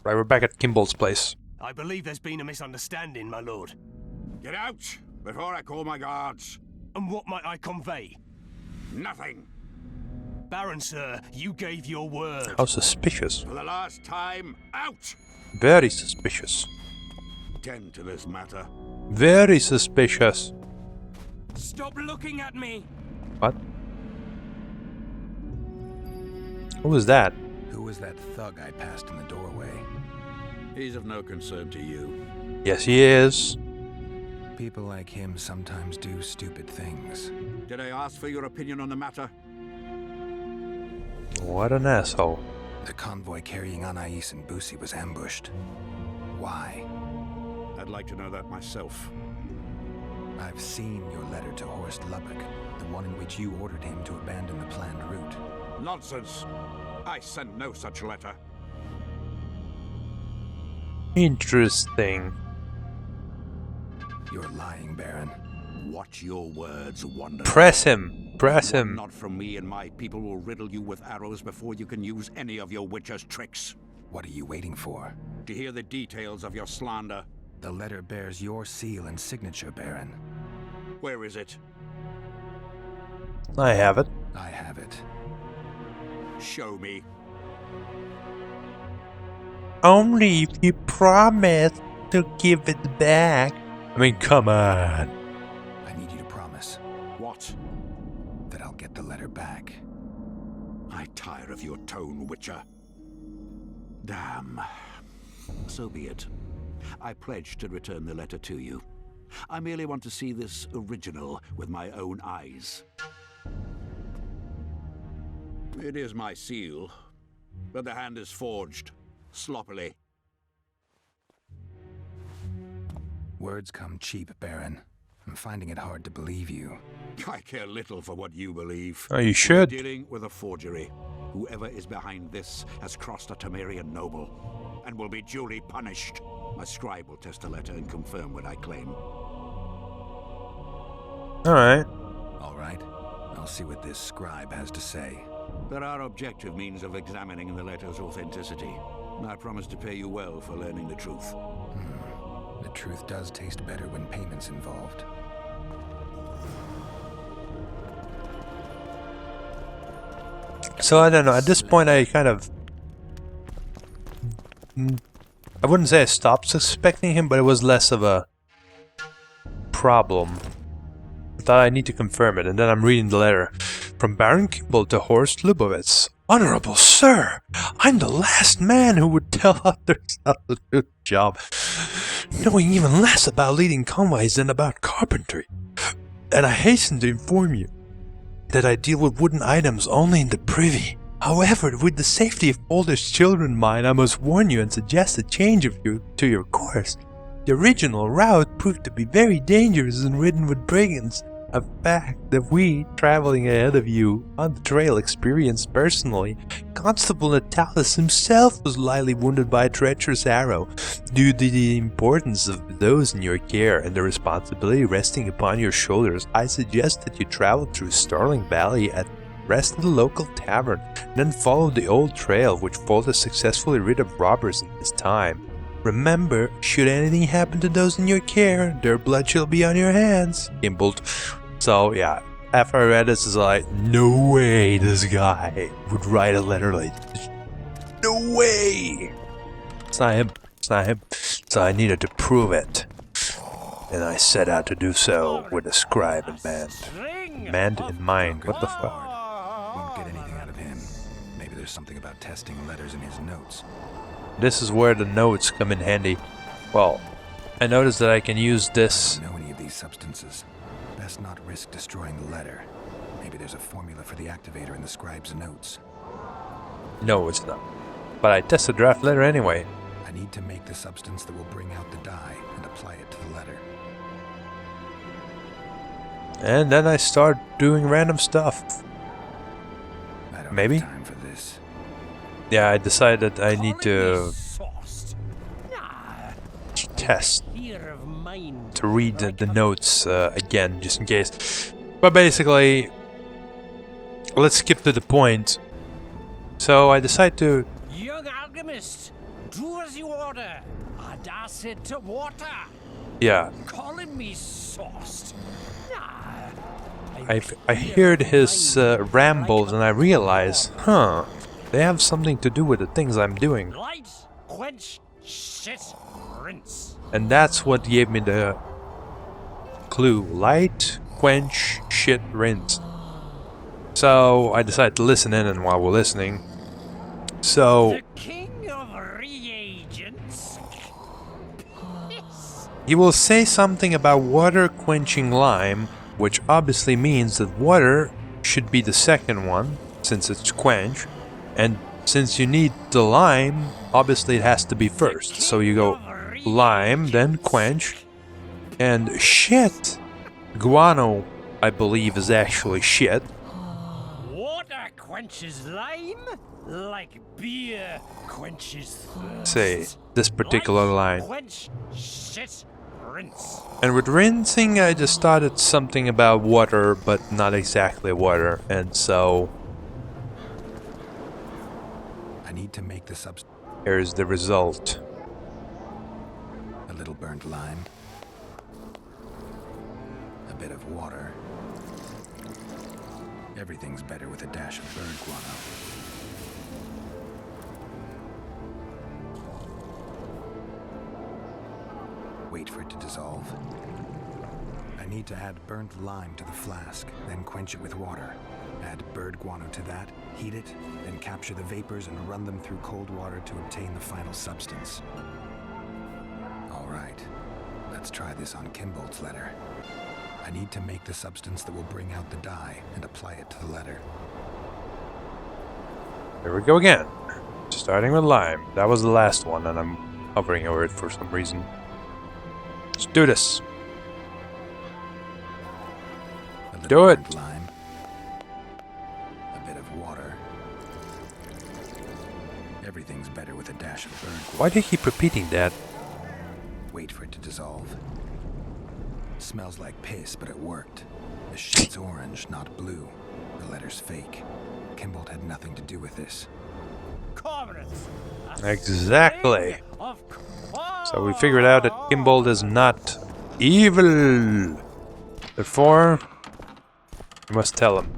Right, we're back at Kimball's place. I believe there's been a misunderstanding, my lord. Get out before I call my guards. And what might I convey? Nothing. Baron, sir, you gave your word. How suspicious. For the last time, out! Very suspicious. Tend to this matter. Very suspicious. Stop looking at me! What? Who was that? Who was that thug I passed in the doorway? He's of no concern to you. Yes, he is. People like him sometimes do stupid things. Did I ask for your opinion on the matter? What an asshole. The convoy carrying Anais and Boosie was ambushed. Why? I'd like to know that myself. I've seen your letter to Horst Lubbock, the one in which you ordered him to abandon the planned route. Nonsense. I sent no such letter. Interesting. You're lying, Baron. Watch your words, Wanderer. Press him. Press him. Not from me, and my people will riddle you with arrows before you can use any of your witcher's tricks. What are you waiting for? To hear the details of your slander. The letter bears your seal and signature, Baron. Where is it? I have it. I have it. Show me. Only if you promise to give it back. I mean, come on. I need you to promise What? that I'll get the letter back. I tire of your tone, Witcher. Damn. So be it. I pledge to return the letter to you. I merely want to see this original with my own eyes. It is my seal, but the hand is forged, sloppily. Words come cheap, Baron. I'm finding it hard to believe you. I care little for what you believe. Oh, you We're should. dealing with a forgery. Whoever is behind this has crossed a Temerian noble, and will be duly punished. My scribe will test the letter and confirm what I claim. Alright. All right. I'll see what this scribe has to say. There are objective means of examining the letter's authenticity. I promise to pay you well for learning the truth. The truth does taste better when payment's involved. So I don't know, at this point I kind of... I wouldn't say I stopped suspecting him, but it was less of a problem. I thought I need to confirm it, and then I'm reading the letter. From Baron Kimball to Horst Lubowitz. Honorable Sir, I'm the last man who would tell others how to do the job, knowing even less about leading convoys than about carpentry. And I hasten to inform you that I deal with wooden items only in the privy. However, with the safety of oldest children in mind, I must warn you and suggest a change to your course. The original route proved to be very dangerous and ridden with brigands, a fact that we, traveling ahead of you on the trail, experienced personally. Constable Natalis himself was lightly wounded by a treacherous arrow. Due to the importance of those in your care and the responsibility resting upon your shoulders, I suggest that you travel through Starling Valley at rest in the local tavern, and then follow the old trail which Fold has successfully rid of robbers in his time. Remember, should anything happen to those in your care, their blood shall be on your hands. Kimball. So yeah, after I read this, it's like, no way this guy would write a letter like this. No way! It's not him. It's not him. So I needed to prove it. And I set out to do so with a scribe in mind. In mind. What the fuck? Won't get anything out of him. Maybe there's something about testing letters in his notes. This is where the notes come in handy. Well, I noticed that I can use this. I don't know any of these substances. Best not risk destroying the letter. Maybe there's a formula for the activator in the scribe's notes. No, it's not. But I tested draft letter anyway. I need to make the substance that will bring out the dye and apply it to the letter. And then I start doing random stuff. I don't Maybe? have time for this. Yeah, I decided I need to test to read the notes again, just in case. But basically, let's skip to the point. So I decide to... Young alchemist, Do as you order. Adas it to water. Yeah, Calling me sauced. Nah. I heard his rambles and I realized, huh, they have something to do with the things I'm doing. Light, quench, shit, rinse. And that's what gave me the clue. Light, quench, shit, rinse. So I decided to listen in, and while we're listening, so The king of reagents. he will say something about water quenching lime, which obviously means that water should be the second one, since it's quench, and since you need the lime, obviously it has to be first. So you go lime, then quench, and shit. Guano, I believe, is actually shit. Water quenches lime like beer quenches thirst. Say this particular Light, line. Quench, shit, rinse. And with rinsing, I just started something about water, but not exactly water, and so I need to make the substance. here's the result. A little burnt lime. A bit of water. Everything's better with a dash of bird guano. Wait for it to dissolve. I need to add burnt lime to the flask, then quench it with water. Add bird guano to that, heat it, then capture the vapors and run them through cold water to obtain the final substance. All right, let's try this on Kimbold's letter. I need to make the substance that will bring out the dye and apply it to the letter. Here we go again. Starting with lime. That was the last one, and I'm hovering over it for some reason. Let's do this. A little Do it. burnt lime. A bit of water. Everything's better with a dash of bird guano. Why do you keep repeating that? Wait for it to dissolve. Smells like piss, but it worked. The shit's orange, not blue. The letter's fake. Kimbold had nothing to do with this. Cormorants. Exactly. So we figured out that Kimbold is not evil. Therefore, we must tell him.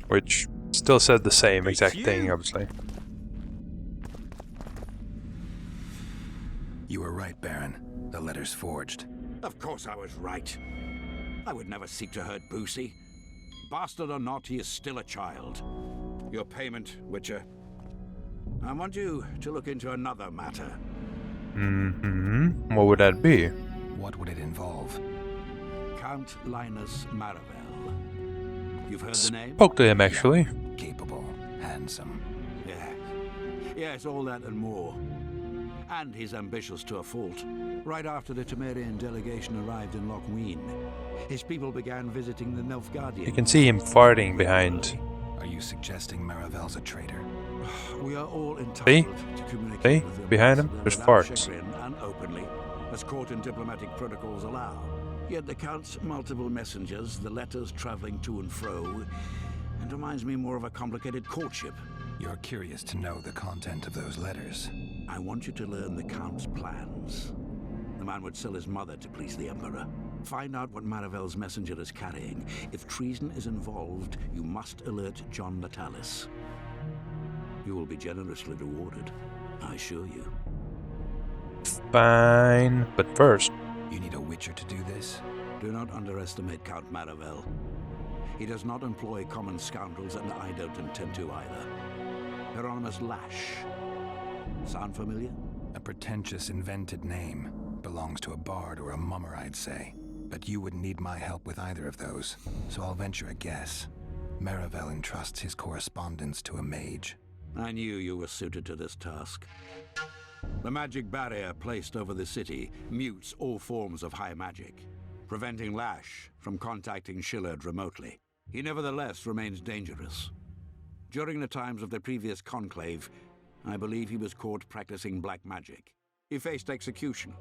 Which still said the same exact thing, obviously. You were right, Baron. The letter's forged. Of course I was right. I would never seek to hurt Boosie. Bastard or not, he is still a child. Your payment, Witcher. I want you to look into another matter. Mm-hmm. What would that be? What would it involve? Count Linus Maravel. You've heard the name? Spoke to him, actually. Capable, handsome. Yeah. Yes, all that and more. And he's ambitious to a fault. Right after the Temerian delegation arrived in Lochween, his people began visiting the Nilfgaardian. You can see him farting behind. Are you suggesting Maravel's a traitor? We are all See? entitled to communicate with the Behind him, ambassador there's without farts. chagrin and openly, as court and diplomatic protocols allow. Yet the Count's multiple messengers, the letters traveling to and fro, it reminds me more of a complicated courtship. You're curious to know the content of those letters. I want you to learn the Count's plans. The man would sell his mother to please the Emperor. Find out what Maravel's messenger is carrying. If treason is involved, you must alert John Natalis. You will be generously rewarded, I assure you. Fine. But first, You need a Witcher to do this? Do not underestimate Count Maravel. He does not employ common scoundrels, and I don't intend to either. Hieronymus Lash. Sound familiar? A pretentious, invented name. Belongs to a bard or a mummer, I'd say. But you wouldn't need my help with either of those, so I'll venture a guess. Maravel entrusts his correspondence to a mage. I knew you were suited to this task. The magic barrier placed over the city mutes all forms of high magic, preventing Lash from contacting Shillard remotely. He nevertheless remains dangerous. During the times of the previous conclave, I believe he was caught practicing black magic. He faced execution,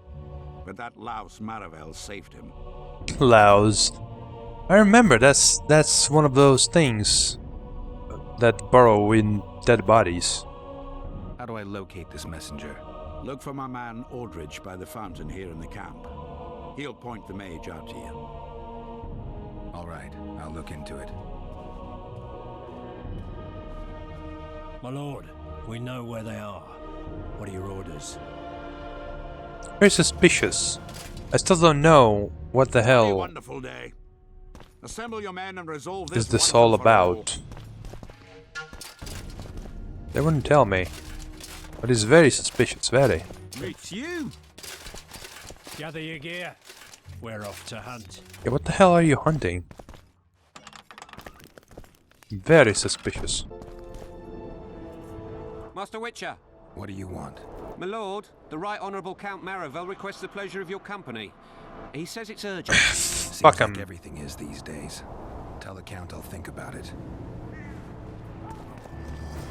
but that louse Maravel saved him. Laos. I remember that's one of those things that burrow in dead bodies. How do I locate this messenger? Look for my man Aldridge by the fountain here in the camp. He'll point the mage out to you. All right, I'll look into it. My lord, we know where they are. What are your orders? Very suspicious. I still don't know what the A hell wonderful day. Assemble your men and resolve is this this once all and for all. about. They wouldn't tell me. But it's very suspicious, very. It's you! Gather your gear. We're off to hunt. Yeah, what the hell are you hunting? Very suspicious. Master Witcher, What do you want? my lord, the Right Honourable Count Maravel requests the pleasure of your company. He says it's urgent. Seems Fuck like 'em. everything is these days. Tell the Count I'll think about it.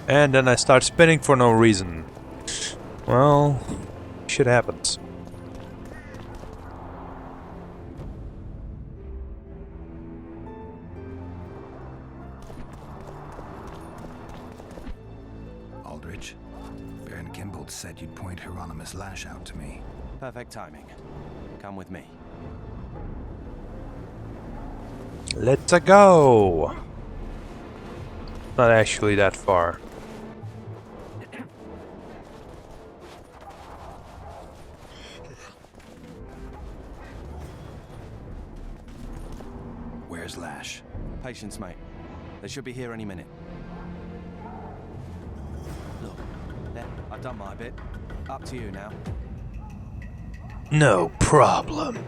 And then I start spinning for no reason. Well, shit happens. Aldridge, Baron Kimbold said you'd point Hieronymus Lash out to me. Perfect timing. Come with me. Let's go! Not actually that far. Where's Lash? Patience, mate. They should be here any minute. Look, there, I've done my bit. Up to you now. No problem.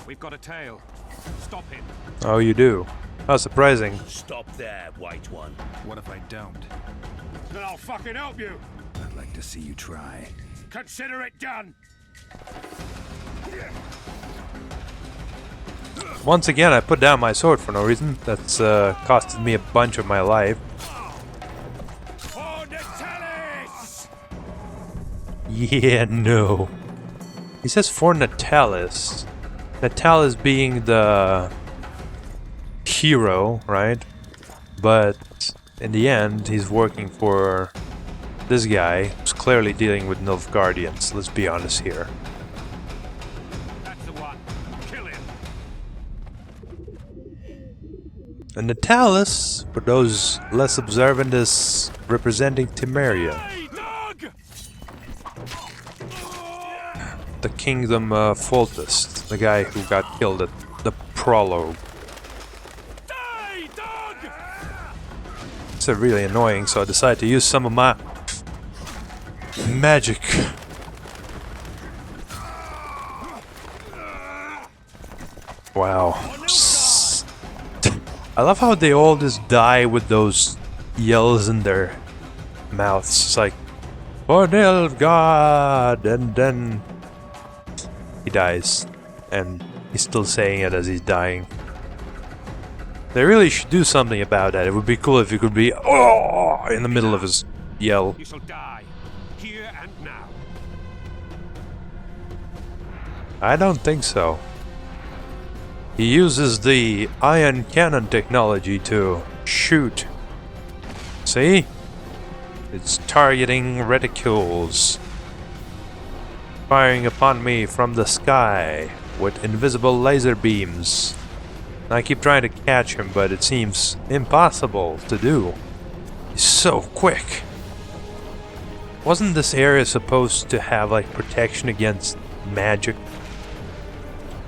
We've got a tail. Stop him. Oh, you do? How surprising. Stop there, white one. What if I don't? Then I'll fucking help you. I'd like to see you try. Consider it done. Once again, I put down my sword for no reason. That's costed me a bunch of my life. For Natalis! Yeah, no. He says for Natalis. Natalis being the hero, right? But in the end, he's working for this guy who's clearly dealing with Nilfgaardians. Let's be honest here. That's the one. Kill him. And Natalis, for those less observant, is representing Temeria, Hey, dog! the kingdom Foltest, the guy who got killed at the prologue. Die, dog! It's really annoying, so I decided to use some of my magic. Wow. I love how they all just die with those yells in their mouths. It's like, for Nilfgaard! And then he dies. And he's still saying it as he's dying. They really should do something about that. It would be cool if he could be oh in the middle of his yell. You shall die. Here and now. I don't think so. He uses the ion cannon technology to shoot. See? It's targeting reticules. Firing upon me from the sky with invisible laser beams. I keep trying to catch him, but it seems impossible to do. He's so quick. Wasn't this area supposed to have like protection against magic?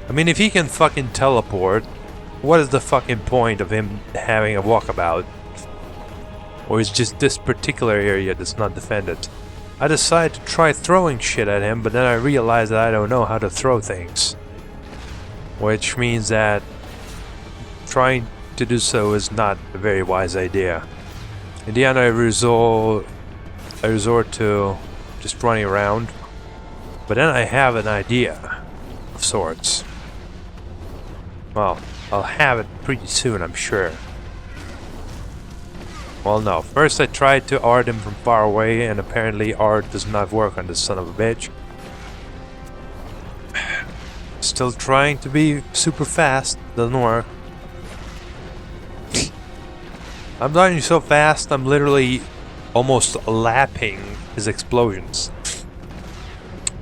I mean, if he can fucking teleport, what is the fucking point of him having a walkabout? Or is just this particular area that's not defended? I decided to try throwing shit at him, but then I realized that I don't know how to throw things. Which means that trying to do so is not a very wise idea. In the end, I resort to just running around. But then I have an idea of sorts. Well, I'll have it pretty soon, I'm sure. Well, no. First I tried to art him from far away, and apparently art does not work on this son of a bitch. Still trying to be super fast, doesn't work. I'm dying so fast, I'm literally almost lapping his explosions.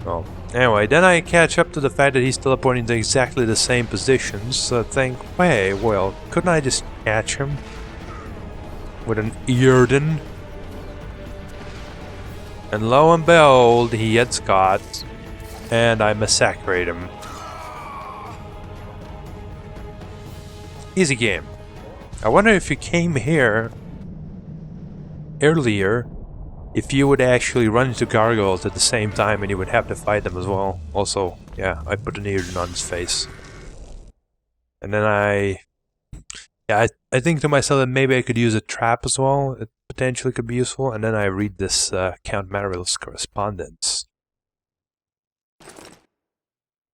Well, anyway, then I catch up to the fact that he's teleporting to exactly the same positions, so I think, hey, well, couldn't I just catch him? With an Earden? And lo and behold, he gets caught, and I massacrate him. Easy game. I wonder if you came here earlier, if you would actually run into gargoyles at the same time and you would have to fight them as well. Also, yeah, I put an Earden on his face. And then I think to myself that maybe I could use a trap as well. It potentially could be useful. And then I read this Count Marvel's correspondence.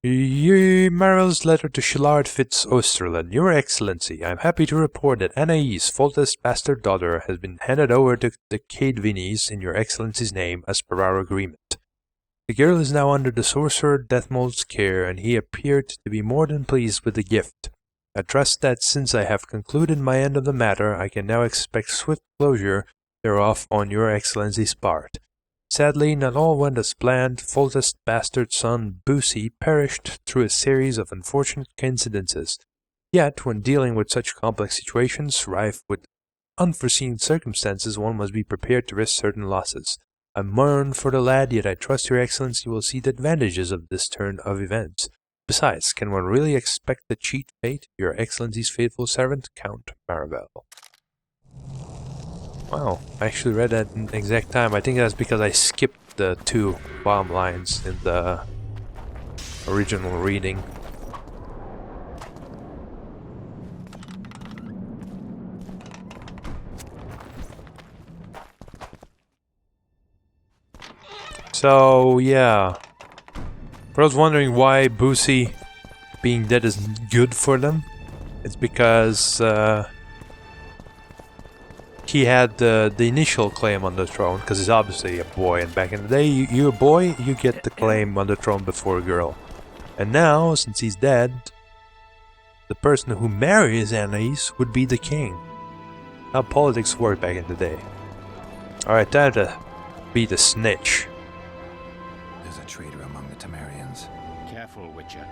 Marvel's letter to Shillard Fitz Osterland. Your Excellency, I am happy to report that Anais, Foltest's bastard daughter, has been handed over to the Caedvinis in Your Excellency's name as per our agreement. The girl is now under the Sorcerer Deathmold's care, and he appeared to be more than pleased with the gift. I trust that since I have concluded my end of the matter, I can now expect swift closure thereof on Your Excellency's part. Sadly, not all went as planned. Foltest's bastard son, Boosie, perished through a series of unfortunate coincidences. Yet, when dealing with such complex situations, rife with unforeseen circumstances, one must be prepared to risk certain losses. I mourn for the lad, yet I trust Your Excellency will see the advantages of this turn of events. Besides, can one really expect the cheat fate? Your Excellency's faithful servant, Count Marvel. Wow, I actually read that in exact time. I think that's because I skipped the 2 bottom lines in the original reading. So, yeah. But I was wondering why Boosie being dead is good for them. It's because he had the initial claim on the throne, because he's obviously a boy, and back in the day, you're a boy, you get the claim on the throne before a girl. And now, since he's dead, the person who marries Anais would be the king. How politics worked back in the day. Alright, time to be the snitch. There's a traitor among the Temerians. Careful, Witcher.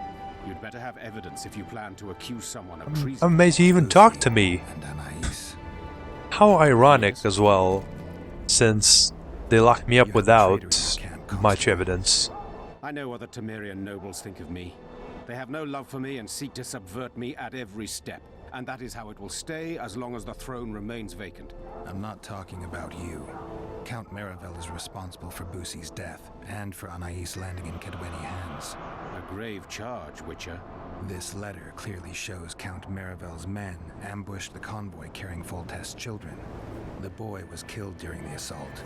You'd better have evidence if you plan to accuse someone of treason. I'm amazed you even talked to me. And Anais. How ironic as well, since they locked me up without much evidence. I know what the Temerian nobles think of me. They have no love for me and seek to subvert me at every step. And that is how it will stay as long as the throne remains vacant. I'm not talking about you. Count Marvel is responsible for Boosie's death, and for Anais landing in Caedwini hands. A grave charge, Witcher. This letter clearly shows Count Marvel's men ambushed the convoy carrying Foltest's children. The boy was killed during the assault.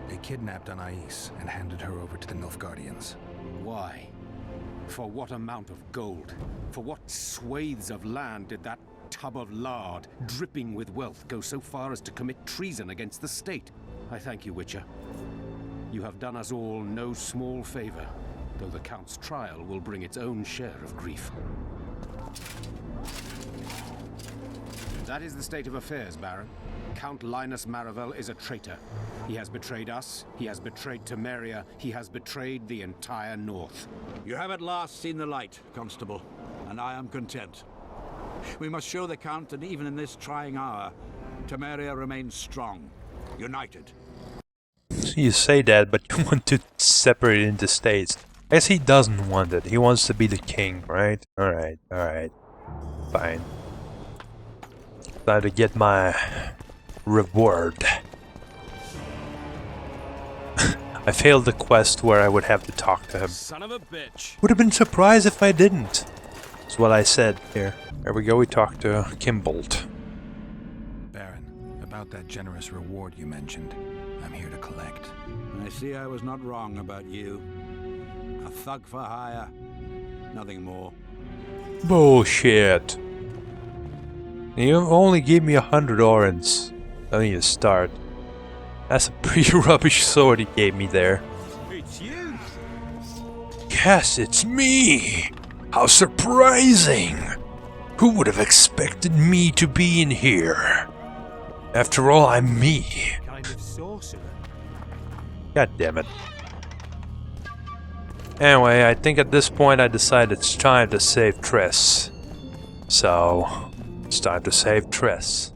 They kidnapped Anais and handed her over to the Nilfgaardians. Why? For what amount of gold? For what swathes of land did that tub of lard, dripping with wealth, go so far as to commit treason against the state? I thank you, Witcher. You have done us all no small favor, though the Count's trial will bring its own share of grief. That is the state of affairs, Baron. Count Linus Marvel is a traitor. He has betrayed us, he has betrayed Temeria, he has betrayed the entire North. You have at last seen the light, Constable, and I am content. We must show the Count that even in this trying hour, Temeria remains strong, united. You say that, but you want to separate it into states. I guess he doesn't want it. He wants to be the king, right? Alright, alright. Fine. Time to get my reward. I failed the quest where I would have to talk to him. Son of a bitch. Would have been surprised if I didn't. That's what I said here. There we go, we talked to Kimbolt. Baron, about that generous reward you mentioned, I'm here to collect. I see I was not wrong about you. A thug for hire, nothing more. Bullshit. You only gave me 100 orens. I need to start. That's a pretty rubbish sword he gave me there. It's you. Yes, it's me! How surprising! Who would have expected me to be in here? After all, I'm me. Kind of sorcerer. God damn it. Anyway, I think at this point I decided it's time to save Triss. So, it's time to save Triss.